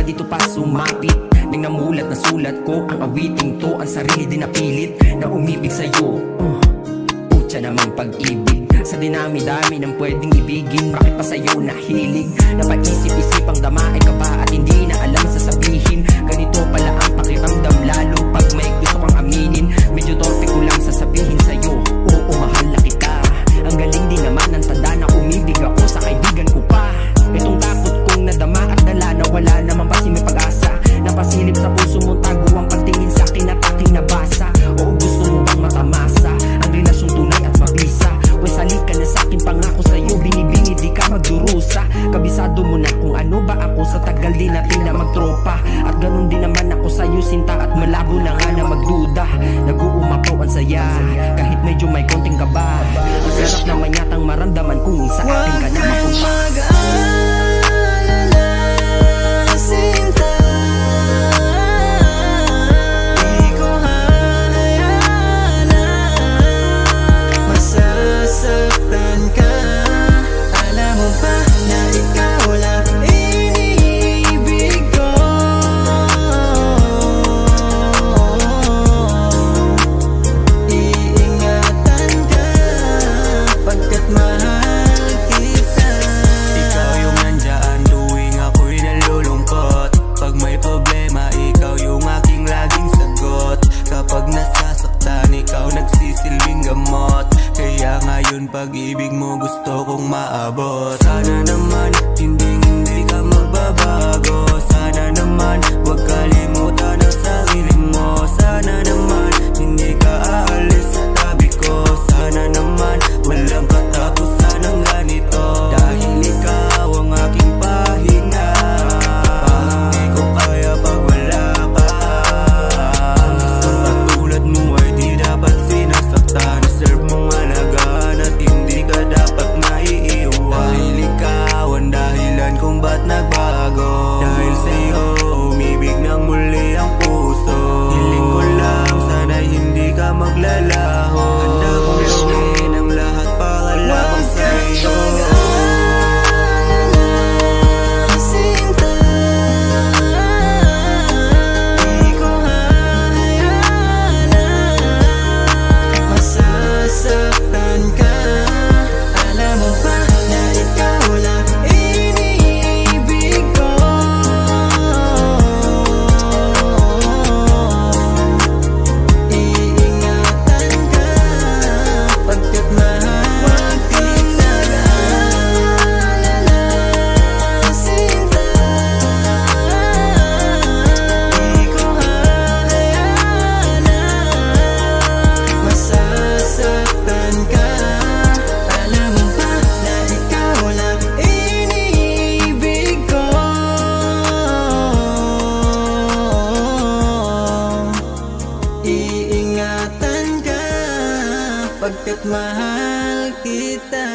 dito pa sumapit. Nang namulat na sulat ko ang awiting to, ang sarili din napilit na umibig sa'yo. Putya namang pag-ibig, sa dinami-dami ng pwedeng ibigin, bakit pa sa'yo nahilig? Napaisip-isip ang dama ay kaba at hindi na alam sasabihin. Ganito pala ang pakiramdam lalo pag may gusto kang aminin. Medyo torpe ko lang sasabihin sa'yo, oo mahal na kita. Ang galing din naman ng tanda na umibig ako sa kaibigan ko pa. Itong takot kong nadama at dala na wala naman ba si may pag-asa. Napasilip sa puso mong tago ang pagtingin sa akin at aking nabasa. Oo gusto mo bang matamasa ang relasyong tunay at mabisa? Pues halika na sa'kin, pangako sa'yo binibini di ka magdurusa. Kabisado mo na kung ano ba ako, sa tagal din natin na magtropa. At ganun din naman ako sa'yo sinta, at malabo na nga na magduda. Nag-uumapaw ang saya kahit medyo may konting kaba. Ang sarap naman yatang maramdaman kung sa akin ka na mapunta. Pag-ibig mo gusto kong maabot. Sana naman hindi ka magbabago. Sana naman huwag kalimutan ang sarili mo. Sana naman hindi ka aalis sa tabi ko. Sana naman walang katapusan ng ganito. Dahil ikaw ang aking pahinga. Hindi ko kaya pag wala ka. Ang isang katulad mo ay di dapat sinasaktan. Deserve mong alagaan at hindi ka dapat naiiwan. Dahil ikaw ang dahilan kung ba't nagbago. Dahil sa'yo umibig ng muli ang puso. Hiling ko lang sana'y hindi ka maglalaho. Handa kong gawin ang lahat para lamang sa'yo. Iingatan ka pagkat mahal kita.